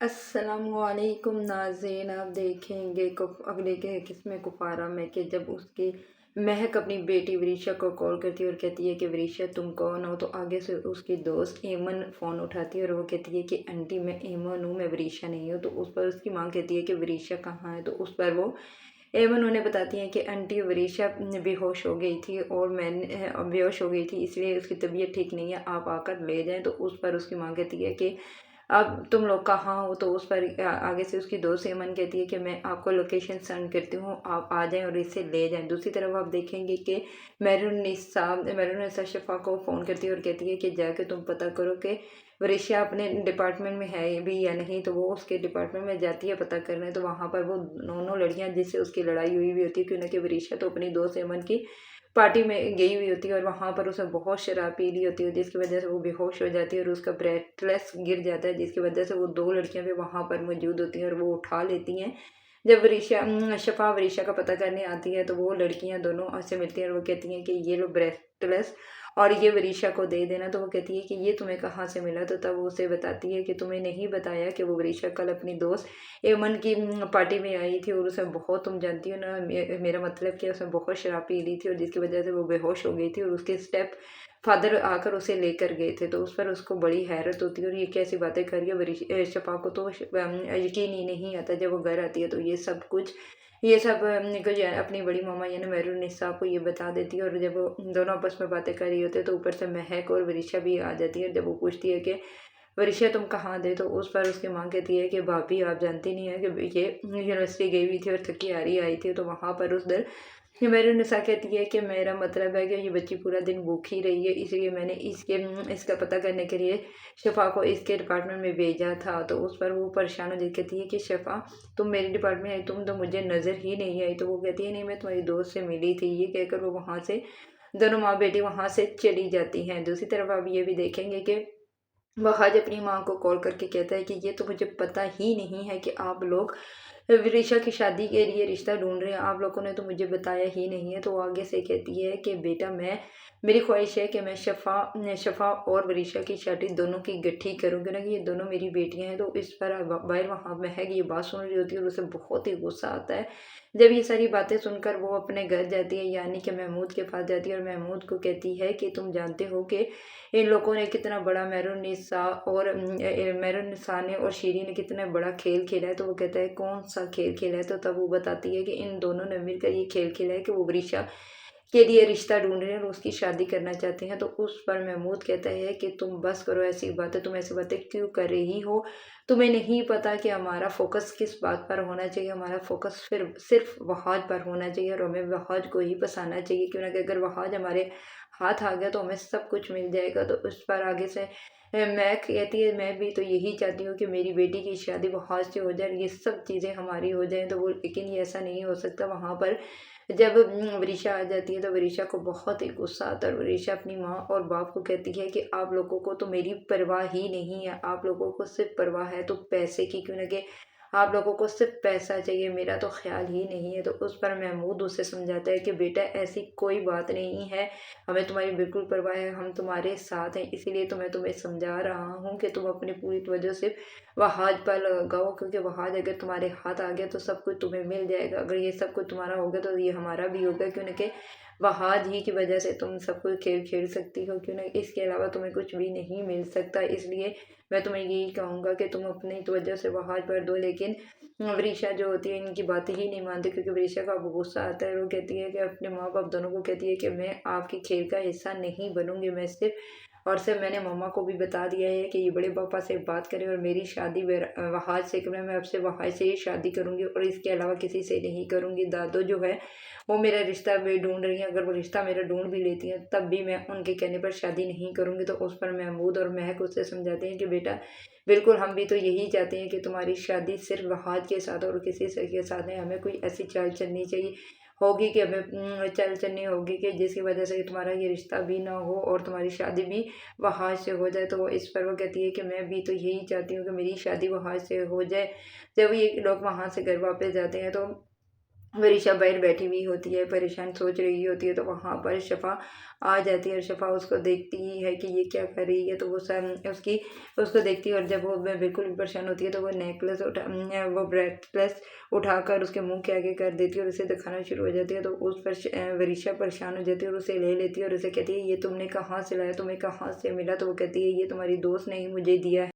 अस्सलामुअलैकुम नाज़रीन। आप देखेंगे अगले के किस्म कुफारा में कि जब उसकी महक अपनी बेटी वरीशा को कॉल करती है और कहती है कि वरीशा तुम कौन हो, तो आगे से उसकी दोस्त एमन फ़ोन उठाती है और वो कहती है कि आंटी मैं एमन हूँ, मैं वरीशा नहीं हूँ। तो उस पर उसकी माँ कहती है कि वरीशा कहाँ है, तो उस पर वो एमन उन्हें बताती हैं कि आंटी वरीशा बेहोश हो गई थी और मैंने बेहोश हो गई थी, इसलिए उसकी तबीयत ठीक नहीं है, आप आकर ले जाएं। तो उस पर उसकी माँ कहती है कि अब तुम लोग कहाँ हो, तो उस पर आगे से उसकी दोस्त एमन कहती है कि मैं आपको लोकेशन सेंड करती हूँ, आप आ जाएं और इसे ले जाएं। दूसरी तरफ आप देखेंगे कि मेहरुन्निसा शफा को फ़ोन करती है और कहती है कि जाके तुम पता करो कि वरीशा अपने डिपार्टमेंट में है भी या नहीं। तो वो उसके डिपार्टमेंट में जाती है पता करने, तो वहाँ पर वो दोनों लड़कियाँ जिससे उसकी लड़ाई हुई हुई होती है, क्योंकि वरीशा तो अपनी दोस्त एमन की पार्टी में गई हुई होती है और वहाँ पर उसने बहुत शराब पी ली होती है, जिसकी वजह से वो बेहोश हो जाती है और उसका ब्रेथलेस गिर जाता है, जिसकी वजह से वो दो लड़कियां भी वहाँ पर मौजूद होती हैं और वो उठा लेती हैं। जब शफा वरीशा का पता करने आती है, तो वो लड़कियां दोनों से मिलती हैं और वो कहती हैं कि ये लो ब्रेथलेस और ये वरीशा को दे देना। तो वो कहती है कि ये तुम्हें कहाँ से मिला, तो तब वो उसे बताती है कि तुम्हें नहीं बताया कि वो वरीशा कल अपनी दोस्त एमन की पार्टी में आई थी और उसे बहुत, तुम जानती हो ना मेरा मतलब कि उसने बहुत शराब पी ली थी और जिसकी वजह से वो बेहोश हो गई थी और उसके स्टेप फादर आकर उसे लेकर गए थे। तो उस पर उसको बड़ी हैरत होती है और ये कैसी बातें कर रही है शफा को तो यकीन ही नहीं आता। जब वो घर आती है तो ये सब कुछ अपनी बड़ी मामा यानी मेहरुन्निसा को ये बता देती है और जब वो दोनों आपस में बातें कर रही होते हैं तो ऊपर से महक और वरीशा भी आ जाती है। जब वो पूछती है कि वरीशा तुम कहाँ थे, तो उस पर उसकी माँ कहती है कि भाभी आप जानती नहीं है कि ये यूनिवर्सिटी गई हुई थी और थकी हारी आई थी, तो वहाँ पर उस दिन ये मेरी निशा कहती है कि मेरा मतलब है कि ये बच्ची पूरा दिन भूखी रही है, इसलिए मैंने इसका पता करने के लिए शफा को इसके डिपार्टमेंट में भेजा था। तो उस पर वो परेशान हो जाती, कहती है कि शफा तुम मेरे डिपार्टमेंट में आई, तुम तो मुझे नज़र ही नहीं आई। तो वो कहती है नहीं मैं तुम्हारी दोस्त से मिली थी। ये कहकर वो वहाँ से दोनों माँ बेटी वहाँ से चली जाती हैं। दूसरी तरफ आप ये भी देखेंगे कि वह आज अपनी माँ को कॉल करके कहता है कि ये तो मुझे पता ही नहीं है कि आप लोग विदिशा की शादी के लिए रिश्ता ढूंढ रहे हैं, आप लोगों ने तो मुझे बताया ही नहीं है। तो वो आगे से कहती है कि बेटा मेरी ख्वाहिश है कि मैं शफा और वरीशा की शादी दोनों की इकट्ठी करूँ, क्योंकि ये दोनों मेरी बेटियां हैं। तो इस पर बाहर वहाँ महक ये बात सुन रही होती है और उसे बहुत ही गुस्सा आता है। जब ये सारी बातें सुनकर वो अपने घर जाती है, यानी कि महमूद के पास जाती है और महमूद को कहती है कि तुम जानते हो कि इन लोगों ने कितना बड़ा मेहरुन्निसा ने और शीरी ने कितना बड़ा खेल खेला है। तो वो कहता है कौन सा खेल खेला है, तो तब वो बताती है कि इन दोनों ने मिलकर ये खेल खेला है कि वो वरीशा के लिए रिश्ता ढूंढ रहे हैं और उसकी शादी करना चाहते हैं। तो उस पर महमूद कहता है कि तुम बस करो ऐसी बातें, तुम ऐसी बातें क्यों कर रही हो, तुम्हें नहीं पता कि हमारा फोकस किस बात पर होना चाहिए, हमारा फोकस फिर सिर्फ वहाज पर होना चाहिए और हमें वहाज को ही फंसाना चाहिए, क्यों ना कि अगर वहाज हमारे हाथ आ गया तो हमें सब कुछ मिल जाएगा। तो उस पर आगे से मैं कहती है मैं भी तो यही चाहती हूँ कि मेरी बेटी की शादी वहाज से हो जाए, ये सब चीज़ें हमारी हो जाएं। तो वो लेकिन ये ऐसा नहीं हो सकता। वहाँ पर जब वरीशा आ जाती है तो वरीशा को बहुत ही गुस्सा आता है और वरीशा अपनी माँ और बाप को कहती है कि आप लोगों को तो मेरी परवाह ही नहीं है, आप लोगों को सिर्फ परवाह है तो पैसे की, क्यों ना कि आप लोगों को सिर्फ पैसा चाहिए, मेरा तो ख्याल ही नहीं है। तो उस पर महमूद उसे समझाता है कि बेटा ऐसी कोई बात नहीं है, हमें तुम्हारी बिल्कुल परवाह है, हम तुम्हारे साथ हैं, इसीलिए तो मैं तुम्हें समझा रहा हूँ कि तुम अपनी पूरी तवज्जो सिर्फ वहाज पर लगाओ, क्योंकि वहाज अगर तुम्हारे हाथ आ गया तो सब कुछ तुम्हें मिल जाएगा। अगर ये सब कुछ तुम्हारा हो गया तो ये हमारा भी होगा, क्यों ना कि वहाज ही की वजह से तुम सब कुछ खेल खेल सकती हो, क्यों ना इसके अलावा तुम्हें कुछ भी नहीं मिल सकता। इसलिए मैं तुम्हें यही कहूँगा कि तुम अपनी तवज्जो से वहाज पर दो। लेकिन वरीशा जो होती है इनकी बातें ही नहीं मानती, क्योंकि वरीशा का गुस्सा आता है। वो कहती है कि अपने माँ बाप दोनों को कहती है कि मैं आपके खेल का हिस्सा नहीं बनूंगी, मैं सिर्फ मैंने मम्मा को भी बता दिया है कि ये बड़े पापा से बात करें और मेरी शादी वहाज से करें, मैं आपसे वहाज से ही शादी करूंगी और इसके अलावा किसी से नहीं करूंगी। दादो जो है वो मेरा रिश्ता भी ढूंढ रही हैं, अगर वो रिश्ता मेरा ढूंढ भी लेती हैं तब भी मैं उनके कहने पर शादी नहीं करूंगी। तो उस पर महमूद और महक उससे समझाते हैं कि बेटा बिल्कुल हम भी तो यही चाहते हैं कि तुम्हारी शादी सिर्फ वहाज के साथ और किसी से के साथ है, हमें कोई ऐसी चाल चलनी चाहिए होगी कि हमें चाल चलनी होगी कि जिसकी वजह से तुम्हारा ये रिश्ता भी ना हो और तुम्हारी शादी भी वहाज से हो जाए। तो वो इस पर वो कहती है कि मैं भी तो यही चाहती हूँ कि मेरी शादी वहाज से हो जाए। जब ये लोग वहाँ से घर वापस जाते हैं तो वरिशा बाहर बैठी हुई होती है, परेशान सोच रही होती है, तो वहाँ पर शफ़ा आ जाती है और शफ़ा उसको देखती ही है कि ये क्या कर रही है, तो वो उसको देखती है और जब वो बिल्कुल भी परेशान होती है तो वो वो ब्रेसलेस उठाकर उसके मुँह के आगे कर देती है और उसे दिखाना शुरू हो जाती है। तो उस पर वरिशा परेशान हो जाती है और उसे ले लेती है और उसे कहती है, ये तुमने कहाँ से लाया, तुम्हें कहाँ से मिला? तो वो कहती है, ये तुम्हारी दोस्त ने ही मुझे दिया है।